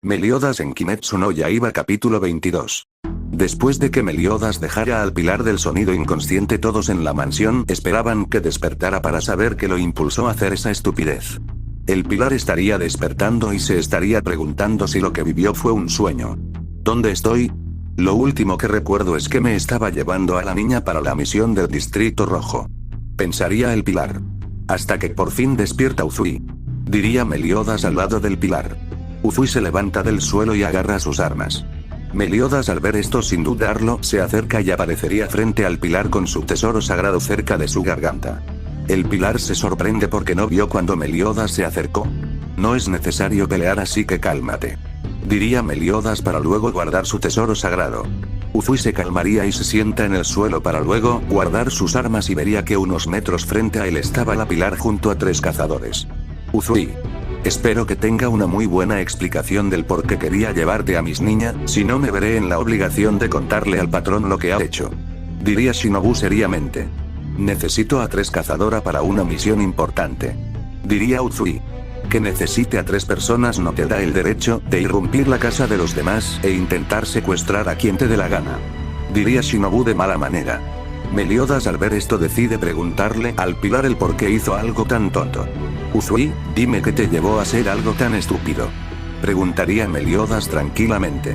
Meliodas en Kimetsu no Yaiba capítulo 22. Después de que Meliodas dejara al pilar del sonido inconsciente, todos en la mansión esperaban que despertara para saber qué lo impulsó a hacer esa estupidez. El pilar estaría despertando y se estaría preguntando si lo que vivió fue un sueño. ¿Dónde estoy? Lo último que recuerdo es que me estaba llevando a la niña para la misión del Distrito Rojo. Pensaría el pilar. Hasta que por fin despierta Uzui. Diría Meliodas al lado del pilar. Uzui se levanta del suelo y agarra sus armas. Meliodas, al ver esto, sin dudarlo, se acerca y aparecería frente al pilar con su tesoro sagrado cerca de su garganta. El pilar se sorprende porque no vio cuando Meliodas se acercó. No es necesario pelear, así que cálmate. Diría Meliodas para luego guardar su tesoro sagrado. Uzui se calmaría y se sienta en el suelo para luego guardar sus armas y vería que unos metros frente a él estaba la pilar junto a 3 cazadores. Uzui. Espero que tenga una muy buena explicación del por qué quería llevarte a mis niñas, si no me veré en la obligación de contarle al patrón lo que ha hecho. Diría Shinobu seriamente. Necesito a 3 cazadora para una misión importante. Diría Uzui. Que necesite a 3 personas no te da el derecho de irrumpir la casa de los demás e intentar secuestrar a quien te dé la gana. Diría Shinobu de mala manera. Meliodas, al ver esto, decide preguntarle al pilar el por qué hizo algo tan tonto. Uzui, dime qué te llevó a hacer algo tan estúpido. Preguntaría Meliodas tranquilamente.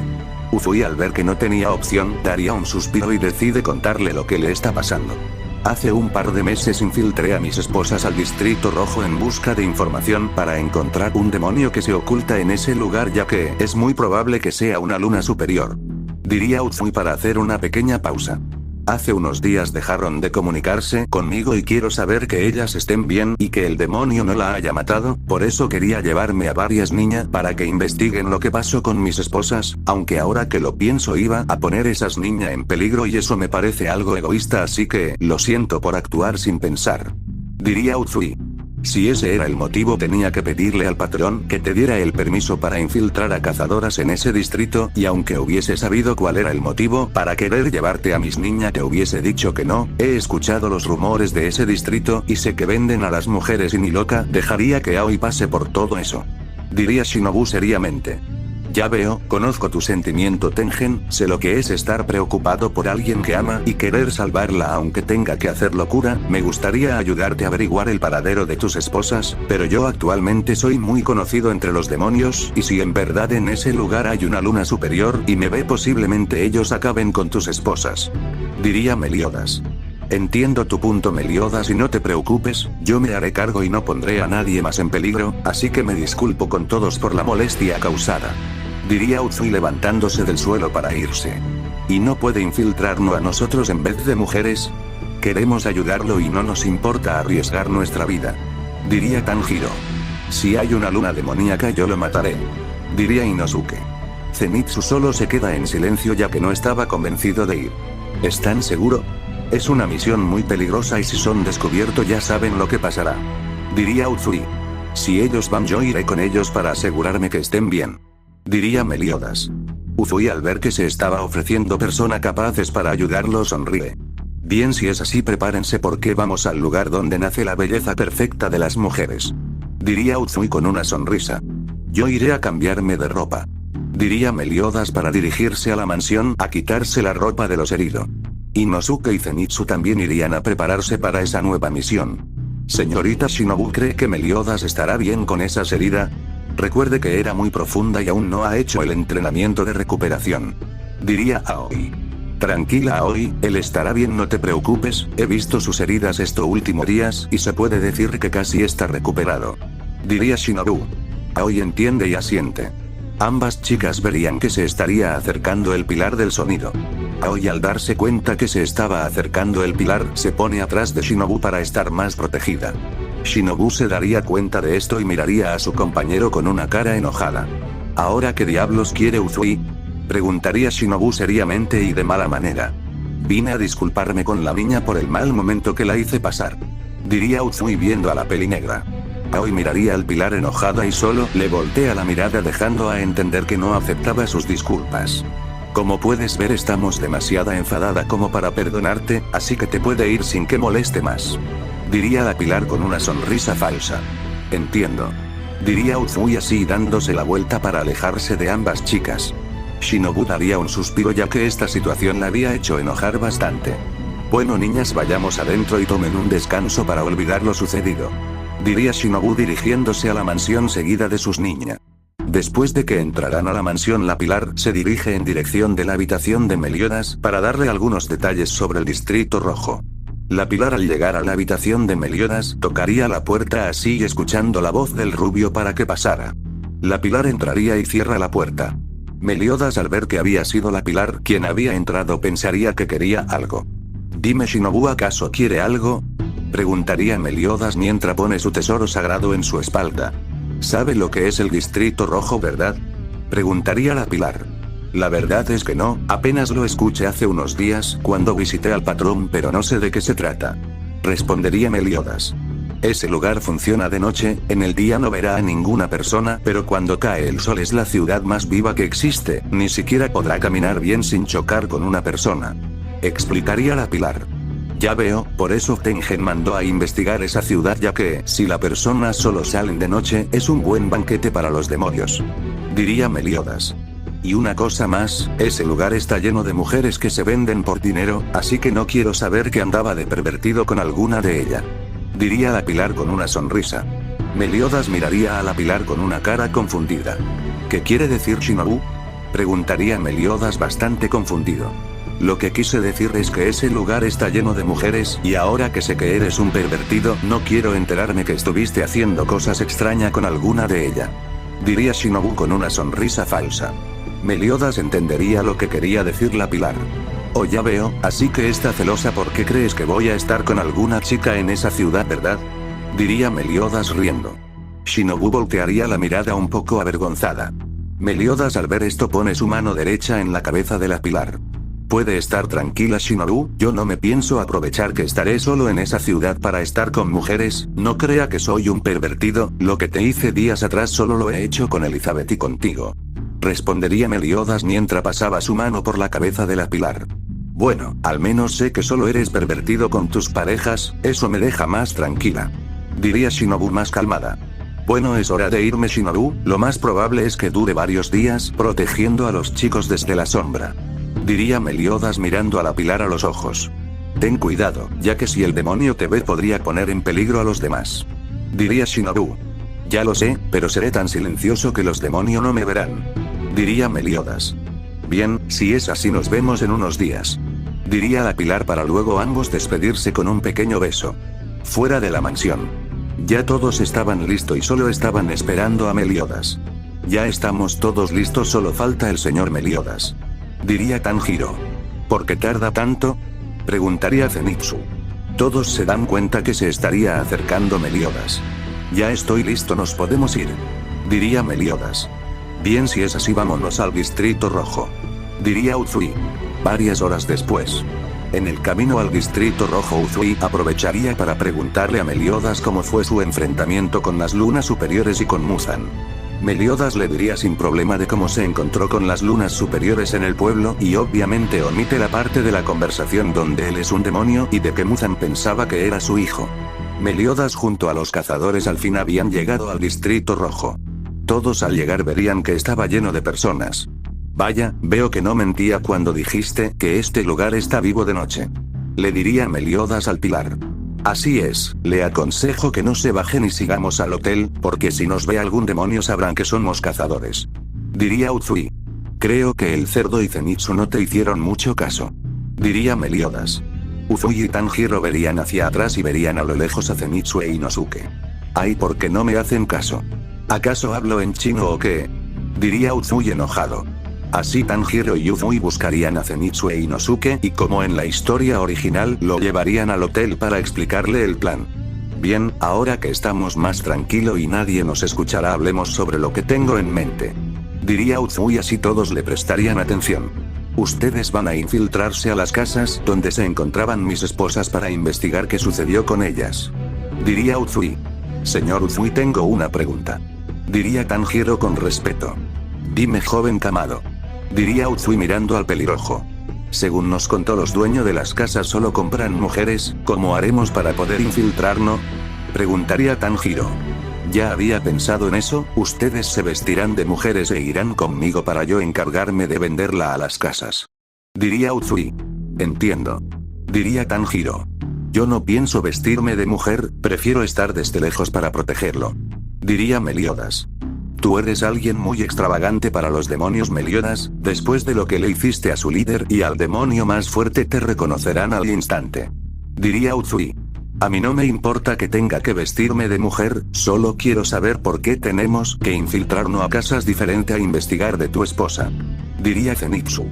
Uzui, al ver que no tenía opción, daría un suspiro y decide contarle lo que le está pasando. Hace un par de meses infiltré a mis esposas al Distrito Rojo en busca de información para encontrar un demonio que se oculta en ese lugar, ya que es muy probable que sea una luna superior. Diría Uzui para hacer una pequeña pausa. Hace unos días dejaron de comunicarse conmigo y quiero saber que ellas estén bien y que el demonio no la haya matado, por eso quería llevarme a varias niñas para que investiguen lo que pasó con mis esposas, aunque ahora que lo pienso iba a poner esas niñas en peligro y eso me parece algo egoísta, así que lo siento por actuar sin pensar. Diría Uzui. Si ese era el motivo, tenía que pedirle al patrón que te diera el permiso para infiltrar a cazadoras en ese distrito, y aunque hubiese sabido cuál era el motivo para querer llevarte a mis niñas, te hubiese dicho que no. He escuchado los rumores de ese distrito y sé que venden a las mujeres y ni loca dejaría que Aoi pase por todo eso. Diría Shinobu seriamente. Ya veo, conozco tu sentimiento, Tengen, sé lo que es estar preocupado por alguien que ama y querer salvarla aunque tenga que hacer locura. Me gustaría ayudarte a averiguar el paradero de tus esposas, pero yo actualmente soy muy conocido entre los demonios, y si en verdad en ese lugar hay una luna superior y me ve, posiblemente ellos acaben con tus esposas. Diría Meliodas. Entiendo tu punto, Meliodas, y no te preocupes, yo me haré cargo y no pondré a nadie más en peligro, así que me disculpo con todos por la molestia causada. Diría Uzui levantándose del suelo para irse. ¿Y no puede infiltrarnos a nosotros en vez de mujeres? Queremos ayudarlo y no nos importa arriesgar nuestra vida. Diría Tanjiro. Si hay una luna demoníaca yo lo mataré. Diría Inosuke. Zenitsu solo se queda en silencio ya que no estaba convencido de ir. ¿Están seguro? Es una misión muy peligrosa y si son descubiertos ya saben lo que pasará. Diría Uzui. Si ellos van yo iré con ellos para asegurarme que estén bien. Diría Meliodas. Uzui, al ver que se estaba ofreciendo personas capaces para ayudarlo, sonríe. Bien, si es así prepárense porque vamos al lugar donde nace la belleza perfecta de las mujeres. Diría Uzui con una sonrisa. Yo iré a cambiarme de ropa. Diría Meliodas para dirigirse a la mansión a quitarse la ropa de los heridos. Inosuke y Zenitsu también irían a prepararse para esa nueva misión. Señorita Shinobu, ¿cree que Meliodas estará bien con esas heridas? Recuerde que era muy profunda y aún no ha hecho el entrenamiento de recuperación. Diría Aoi. Tranquila Aoi, él estará bien, no te preocupes, he visto sus heridas estos últimos días y se puede decir que casi está recuperado. Diría Shinobu. Aoi entiende y asiente. Ambas chicas verían que se estaría acercando el pilar del sonido. Aoi, al darse cuenta que se estaba acercando el pilar, se pone atrás de Shinobu para estar más protegida. Shinobu se daría cuenta de esto y miraría a su compañero con una cara enojada. ¿Ahora qué diablos quiere Uzui? Preguntaría Shinobu seriamente y de mala manera. Vine a disculparme con la niña por el mal momento que la hice pasar. Diría Uzui viendo a la pelinegra. Aoi miraría al pilar enojada y solo le voltea la mirada dejando a entender que no aceptaba sus disculpas. Como puedes ver, estamos demasiado enfadada como para perdonarte, así que te puede ir sin que moleste más. Diría la pilar con una sonrisa falsa. Entiendo. Diría Uzui así dándose la vuelta para alejarse de ambas chicas. Shinobu daría un suspiro ya que esta situación la había hecho enojar bastante. Bueno niñas, vayamos adentro y tomen un descanso para olvidar lo sucedido. Diría Shinobu dirigiéndose a la mansión seguida de sus niñas. Después de que entrarán a la mansión, la Pilar se dirige en dirección de la habitación de Meliodas para darle algunos detalles sobre el Distrito Rojo. La Pilar al llegar a la habitación de Meliodas tocaría la puerta así escuchando la voz del rubio para que pasara. La Pilar entraría y cierra la puerta. Meliodas al ver que había sido la Pilar quien había entrado pensaría que quería algo. Dime Shinobu, ¿acaso quiere algo? Preguntaría Meliodas mientras pone su tesoro sagrado en su espalda. ¿Sabe lo que es el Distrito Rojo, verdad? Preguntaría la Pilar. La verdad es que no, apenas lo escuché hace unos días cuando visité al patrón, pero no sé de qué se trata. Respondería Meliodas. Ese lugar funciona de noche, en el día no verá a ninguna persona, pero cuando cae el sol es la ciudad más viva que existe, ni siquiera podrá caminar bien sin chocar con una persona. Explicaría la Pilar. Ya veo, por eso Tengen mandó a investigar esa ciudad ya que, si las personas solo salen de noche, es un buen banquete para los demonios. Diría Meliodas. Y una cosa más, ese lugar está lleno de mujeres que se venden por dinero, así que no quiero saber que andaba de pervertido con alguna de ellas. Diría la Pilar con una sonrisa. Meliodas miraría a la Pilar con una cara confundida. ¿Qué quiere decir Shinobu? Preguntaría Meliodas bastante confundido. Lo que quise decir es que ese lugar está lleno de mujeres y ahora que sé que eres un pervertido, no quiero enterarme que estuviste haciendo cosas extrañas con alguna de ellas. Diría Shinobu con una sonrisa falsa. Meliodas entendería lo que quería decir la Pilar. Oh, ya veo, así que está celosa porque crees que voy a estar con alguna chica en esa ciudad, ¿verdad? Diría Meliodas riendo. Shinobu voltearía la mirada un poco avergonzada. Meliodas al ver esto pone su mano derecha en la cabeza de la Pilar. Puede estar tranquila Shinobu, yo no me pienso aprovechar que estaré solo en esa ciudad para estar con mujeres, no crea que soy un pervertido, lo que te hice días atrás solo lo he hecho con Elizabeth y contigo. Respondería Meliodas mientras pasaba su mano por la cabeza de la Pilar. Bueno, al menos sé que solo eres pervertido con tus parejas, eso me deja más tranquila. Diría Shinobu más calmada. Bueno, es hora de irme Shinobu, lo más probable es que dure varios días protegiendo a los chicos desde la sombra. Diría Meliodas mirando a la Pilar a los ojos. Ten cuidado, ya que si el demonio te ve podría poner en peligro a los demás. Diría Shinobu. Ya lo sé, pero seré tan silencioso que los demonios no me verán. Diría Meliodas. Bien, si es así nos vemos en unos días. Diría la Pilar para luego ambos despedirse con un pequeño beso. Fuera de la mansión. Ya todos estaban listos y solo estaban esperando a Meliodas. Ya estamos todos listos, solo falta el señor Meliodas. Diría Tanjiro. ¿Por qué tarda tanto? Preguntaría Zenitsu. Todos se dan cuenta que se estaría acercando Meliodas. Ya estoy listo, nos podemos ir. Diría Meliodas. Bien, si es así vámonos al Distrito Rojo. Diría Uzui. Varias horas después. En el camino al Distrito Rojo Uzui aprovecharía para preguntarle a Meliodas cómo fue su enfrentamiento con las lunas superiores y con Muzan. Meliodas le diría sin problema de cómo se encontró con las lunas superiores en el pueblo y obviamente omite la parte de la conversación donde él es un demonio y de que Muzan pensaba que era su hijo. Meliodas junto a los cazadores al fin habían llegado al Distrito Rojo. Todos al llegar verían que estaba lleno de personas. Vaya, veo que no mentía cuando dijiste que este lugar está vivo de noche. Le diría Meliodas al Pilar. Así es, le aconsejo que no se bajen y sigamos al hotel, porque si nos ve algún demonio sabrán que somos cazadores. Diría Uzui. Creo que el cerdo y Zenitsu no te hicieron mucho caso. Diría Meliodas. Uzui y Tanjiro verían hacia atrás y verían a lo lejos a Zenitsu e Inosuke. Ay, ¿por qué no me hacen caso? ¿Acaso hablo en chino o qué? Diría Uzui enojado. Así Tanjiro y Uzui buscarían a Zenitsu e Inosuke y como en la historia original lo llevarían al hotel para explicarle el plan. Bien, ahora que estamos más tranquilo y nadie nos escuchará hablemos sobre lo que tengo en mente. Diría Uzui así todos le prestarían atención. Ustedes van a infiltrarse a las casas donde se encontraban mis esposas para investigar qué sucedió con ellas. Diría Uzui. Señor Uzui, tengo una pregunta. Diría Tanjiro con respeto. Dime joven Kamado. Diría Uzui mirando al pelirrojo. Según nos contó los dueños de las casas solo compran mujeres, ¿cómo haremos para poder infiltrarnos? Preguntaría Tanjiro. Ya había pensado en eso, ustedes se vestirán de mujeres e irán conmigo para yo encargarme de venderla a las casas. Diría Uzui. Entiendo. Diría Tanjiro. Yo no pienso vestirme de mujer, prefiero estar desde lejos para protegerlo. Diría Meliodas. Tú eres alguien muy extravagante para los demonios, Meliodas, después de lo que le hiciste a su líder y al demonio más fuerte te reconocerán al instante. Diría Uzui. A mí no me importa que tenga que vestirme de mujer, solo quiero saber por qué tenemos que infiltrarnos a casas diferentes a investigar de tu esposa. Diría Zenitsu.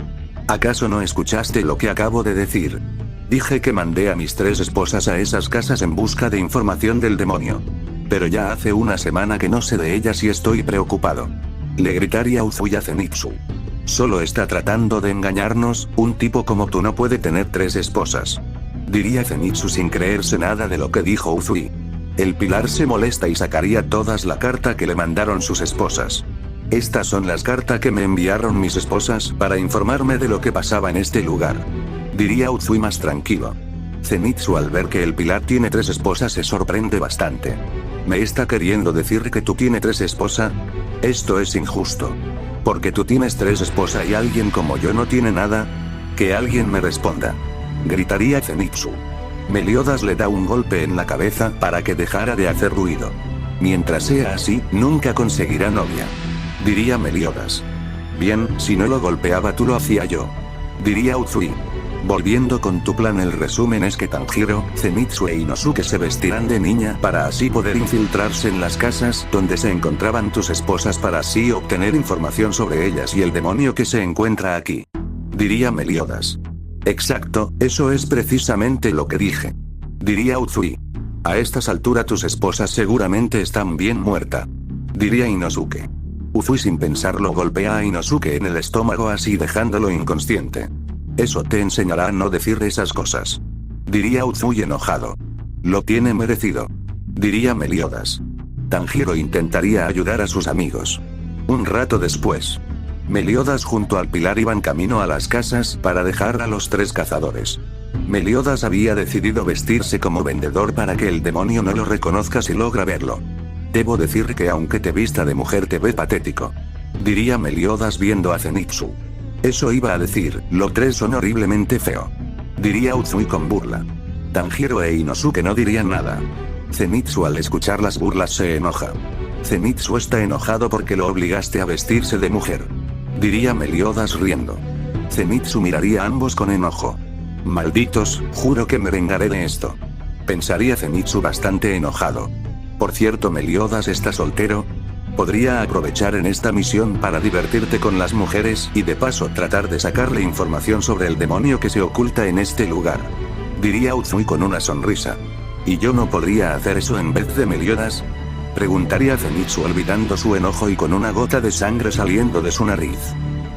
¿Acaso no escuchaste lo que acabo de decir? Dije que mandé a mis 3 esposas a esas casas en busca de información del demonio. Pero ya hace una semana que no sé de ellas y estoy preocupado. Le gritaría Uzui a Zenitsu. Solo está tratando de engañarnos, un tipo como tú no puede tener 3 esposas. Diría Zenitsu sin creerse nada de lo que dijo Uzui. El pilar se molesta y sacaría todas la carta que le mandaron sus esposas. Estas son las cartas que me enviaron mis esposas para informarme de lo que pasaba en este lugar. Diría Uzui más tranquilo. Zenitsu al ver que el pilar tiene 3 esposas se sorprende bastante. ¿Me está queriendo decir que tú tienes 3 esposas? Esto es injusto. Porque tú tienes 3 esposas y alguien como yo no tiene nada. Que alguien me responda. Gritaría Zenitsu. Meliodas le da un golpe en la cabeza para que dejara de hacer ruido. Mientras sea así, nunca conseguirá novia. Diría Meliodas. Bien, si no lo golpeaba tú lo hacía yo. Diría Uzui. Volviendo con tu plan, el resumen es que Tanjiro, Zenitsu e Inosuke se vestirán de niña para así poder infiltrarse en las casas donde se encontraban tus esposas para así obtener información sobre ellas y el demonio que se encuentra aquí. Diría Meliodas. Exacto, eso es precisamente lo que dije. Diría Uzui. A estas alturas tus esposas seguramente están bien muertas. Diría Inosuke. Uzui sin pensarlo golpea a Inosuke en el estómago así dejándolo inconsciente. Eso te enseñará a no decir esas cosas. Diría Uzui enojado. Lo tiene merecido. Diría Meliodas. Tanjiro intentaría ayudar a sus amigos. Un rato después. Meliodas junto al pilar iban camino a las casas para dejar a los 3 cazadores. Meliodas había decidido vestirse como vendedor para que el demonio no lo reconozca si logra verlo. Debo decir que aunque te vista de mujer te ve patético. Diría Meliodas viendo a Zenitsu. Eso iba a decir, los 3 son horriblemente feo. Diría Uzui con burla. Tanjiro e Inosuke no dirían nada. Zenitsu al escuchar las burlas se enoja. Zenitsu está enojado porque lo obligaste a vestirse de mujer. Diría Meliodas riendo. Zenitsu miraría a ambos con enojo. Malditos, juro que me vengaré de esto. Pensaría Zenitsu bastante enojado. Por cierto, Meliodas está soltero. Podría aprovechar en esta misión para divertirte con las mujeres y de paso tratar de sacarle información sobre el demonio que se oculta en este lugar. Diría Uzui con una sonrisa. ¿Y yo no podría hacer eso en vez de Meliodas? Preguntaría Zenitsu olvidando su enojo y con una gota de sangre saliendo de su nariz.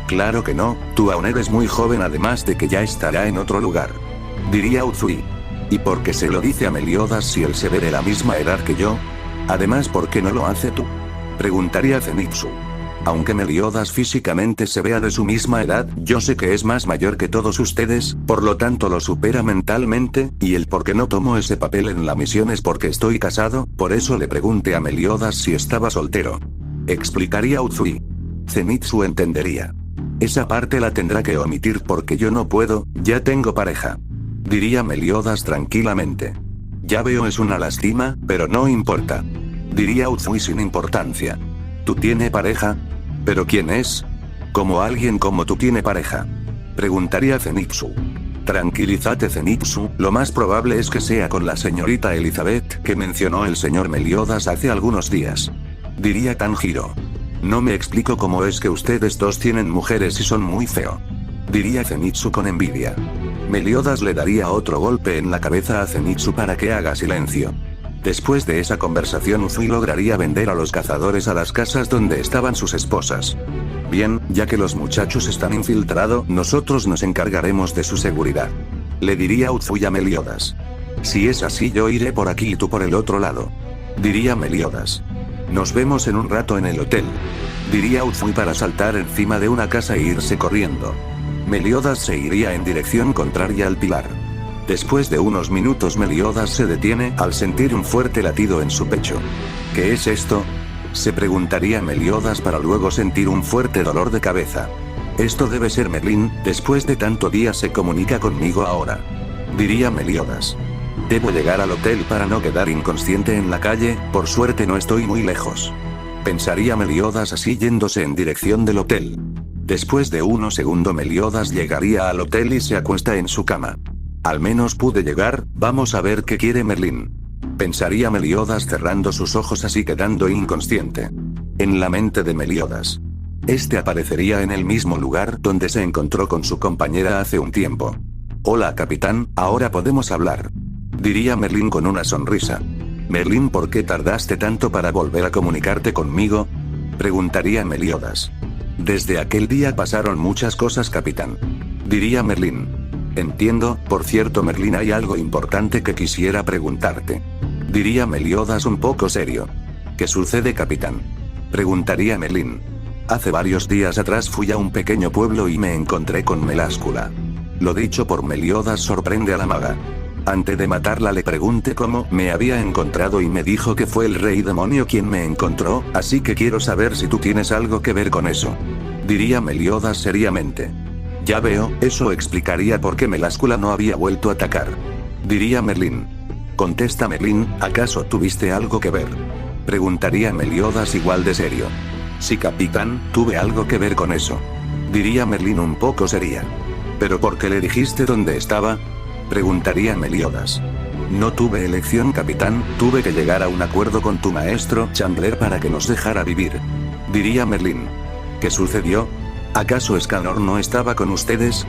Claro que no, tú aún eres muy joven además de que ya estará en otro lugar. Diría Uzui. ¿Y por qué se lo dice a Meliodas si él se ve de la misma edad que yo? Además, ¿por qué no lo hace tú? Preguntaría Zenitsu. Aunque Meliodas físicamente se vea de su misma edad, yo sé que es más mayor que todos ustedes, por lo tanto lo supera mentalmente, y el por qué no tomo ese papel en la misión es porque estoy casado, por eso le pregunté a Meliodas si estaba soltero. Explicaría Uzui. Zenitsu entendería. Esa parte la tendrá que omitir porque yo no puedo, ya tengo pareja. Diría Meliodas tranquilamente. Ya veo, es una lástima, pero no importa. Diría Uzui sin importancia. ¿Tú tienes pareja? ¿Pero quién es? ¿Cómo alguien como tú tiene pareja? Preguntaría Zenitsu. Tranquilízate Zenitsu, lo más probable es que sea con la señorita Elizabeth que mencionó el señor Meliodas hace algunos días. Diría Tanjiro. No me explico cómo es que ustedes dos tienen mujeres y son muy feo. Diría Zenitsu con envidia. Meliodas le daría otro golpe en la cabeza a Zenitsu para que haga silencio. Después de esa conversación Uzui lograría vender a los cazadores a las casas donde estaban sus esposas. Bien, ya que los muchachos están infiltrados, nosotros nos encargaremos de su seguridad. Le diría Uzui a Meliodas. Si es así yo iré por aquí y tú por el otro lado. Diría Meliodas. Nos vemos en un rato en el hotel. Diría Uzui para saltar encima de una casa e irse corriendo. Meliodas se iría en dirección contraria al pilar. Después de unos minutos Meliodas se detiene al sentir un fuerte latido en su pecho. ¿Qué es esto? Se preguntaría Meliodas para luego sentir un fuerte dolor de cabeza. Esto debe ser Merlín, después de tanto día se comunica conmigo ahora. Diría Meliodas. Debo llegar al hotel para no quedar inconsciente en la calle, por suerte no estoy muy lejos. Pensaría Meliodas así yéndose en dirección del hotel. Después de unos segundos Meliodas llegaría al hotel y se acuesta en su cama. Al menos pude llegar, vamos a ver qué quiere Merlín. Pensaría Meliodas cerrando sus ojos así quedando inconsciente. En la mente de Meliodas. Este aparecería en el mismo lugar donde se encontró con su compañera hace un tiempo. Hola capitán, ahora podemos hablar. Diría Merlín con una sonrisa. Merlín, ¿por qué tardaste tanto para volver a comunicarte conmigo? Preguntaría Meliodas. Desde aquel día pasaron muchas cosas capitán. Diría Merlín. Entiendo, por cierto Merlín hay algo importante que quisiera preguntarte. Diría Meliodas un poco serio. ¿Qué sucede capitán? Preguntaría Merlín. Hace varios días atrás fui a un pequeño pueblo y me encontré con Meláscula. Lo dicho por Meliodas sorprende a la maga. Antes de matarla le pregunté cómo me había encontrado y me dijo que fue el rey demonio quien me encontró, así que quiero saber si tú tienes algo que ver con eso. Diría Meliodas seriamente. Ya veo, eso explicaría por qué Meláscula no había vuelto a atacar. Diría Merlín. Contesta Merlín, ¿acaso tuviste algo que ver? Preguntaría Meliodas igual de serio. Sí capitán, tuve algo que ver con eso. Diría Merlín un poco seria. ¿Pero por qué le dijiste dónde estaba? Preguntaría Meliodas. No tuve elección capitán, tuve que llegar a un acuerdo con tu maestro Chandler para que nos dejara vivir. Diría Merlín. ¿Qué sucedió? ¿Acaso Escanor no estaba con ustedes?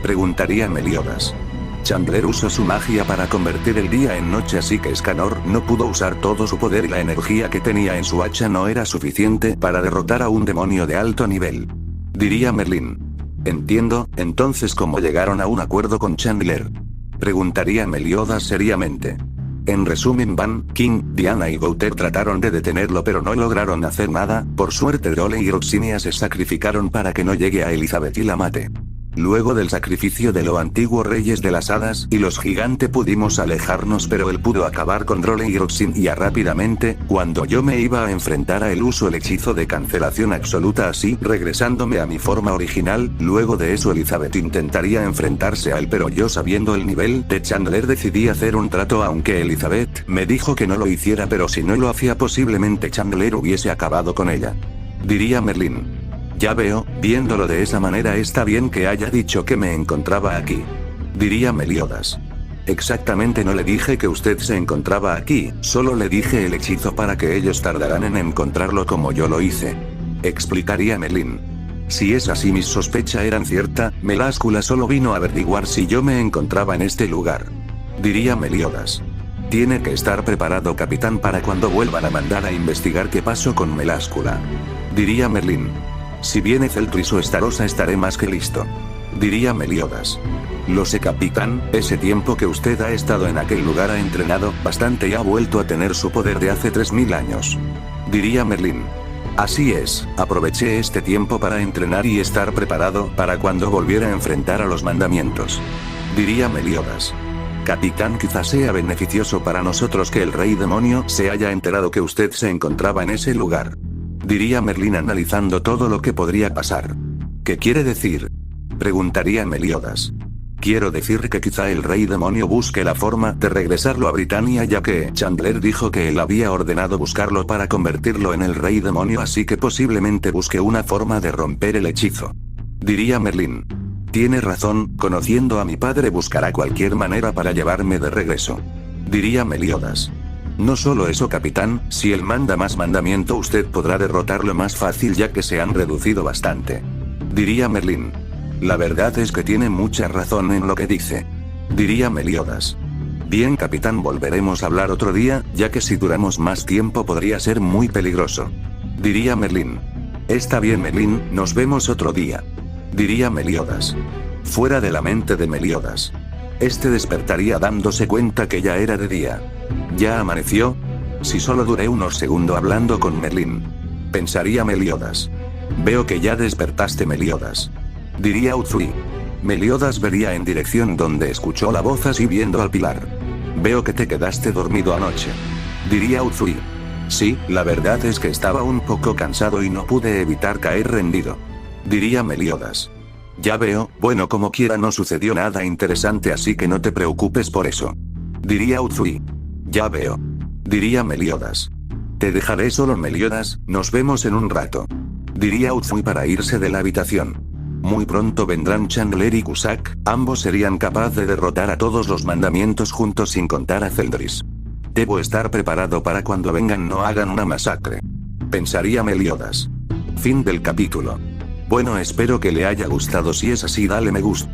Preguntaría Meliodas. Chandler usó su magia para convertir el día en noche, así que Escanor no pudo usar todo su poder y la energía que tenía en su hacha no era suficiente para derrotar a un demonio de alto nivel. Diría Merlín. Entiendo, entonces ¿cómo llegaron a un acuerdo con Chandler? Preguntaría Meliodas seriamente. En resumen Van, King, Diana y Gouter trataron de detenerlo pero no lograron hacer nada, por suerte Drole y Roxinia se sacrificaron para que no llegue a Elizabeth y la mate. Luego del sacrificio de los antiguos reyes de las hadas y los gigantes pudimos alejarnos pero él pudo acabar con Drole y Roxinia rápidamente, cuando yo me iba a enfrentar a él usó el hechizo de cancelación absoluta así regresándome a mi forma original, luego de eso Elizabeth intentaría enfrentarse a él pero yo sabiendo el nivel de Chandler decidí hacer un trato aunque Elizabeth me dijo que no lo hiciera pero si no lo hacía posiblemente Chandler hubiese acabado con ella. Diría Merlín. Ya veo, viéndolo de esa manera está bien que haya dicho que me encontraba aquí. Diría Meliodas. Exactamente no le dije que usted se encontraba aquí, solo le dije el hechizo para que ellos tardarán en encontrarlo como yo lo hice. Explicaría Merlín. Si es así mis sospechas eran ciertas, Meláscula solo vino a averiguar si yo me encontraba en este lugar. Diría Meliodas. Tiene que estar preparado capitán para cuando vuelvan a mandar a investigar qué pasó con Meláscula. Diría Merlín. Si viene Celtris o Estarosa estaré más que listo. Diría Meliodas. Lo sé capitán, ese tiempo que usted ha estado en aquel lugar ha entrenado bastante y ha vuelto a tener su poder de hace 3000 años. Diría Merlín. Así es, aproveché este tiempo para entrenar y estar preparado para cuando volviera a enfrentar a los mandamientos. Diría Meliodas. Capitán, quizás sea beneficioso para nosotros que el rey demonio se haya enterado que usted se encontraba en ese lugar. Diría Merlín analizando todo lo que podría pasar. ¿Qué quiere decir? Preguntaría Meliodas. Quiero decir que quizá el rey demonio busque la forma de regresarlo a Britania ya que Chandler dijo que él había ordenado buscarlo para convertirlo en el rey demonio así que posiblemente busque una forma de romper el hechizo. Diría Merlín. Tiene razón, conociendo a mi padre buscará cualquier manera para llevarme de regreso. Diría Meliodas. No solo eso capitán, si él manda más mandamiento usted podrá derrotarlo más fácil ya que se han reducido bastante. Diría Merlín. La verdad es que tiene mucha razón en lo que dice. Diría Meliodas. Bien capitán, volveremos a hablar otro día, ya que si duramos más tiempo podría ser muy peligroso. Diría Merlín. Está bien Merlín, nos vemos otro día. Diría Meliodas. Fuera de la mente de Meliodas. Este despertaría dándose cuenta que ya era de día. ¿Ya amaneció? Si solo duré unos segundos hablando con Merlín. Pensaría Meliodas. Veo que ya despertaste Meliodas. Diría Utsui. Meliodas vería en dirección donde escuchó la voz así viendo al pilar. Veo que te quedaste dormido anoche. Diría Uzui. Sí, la verdad es que estaba un poco cansado y no pude evitar caer rendido. Diría Meliodas. Ya veo, bueno como quiera no sucedió nada interesante así que no te preocupes por eso. Diría Uzui. Ya veo. Diría Meliodas. Te dejaré solo Meliodas, nos vemos en un rato. Diría Uzui para irse de la habitación. Muy pronto vendrán Chandler y Cusack, ambos serían capaces de derrotar a todos los mandamientos juntos sin contar a Zeldris. Debo estar preparado para cuando vengan no hagan una masacre. Pensaría Meliodas. Fin del capítulo. Bueno, espero que le haya gustado, si es así dale me gusta.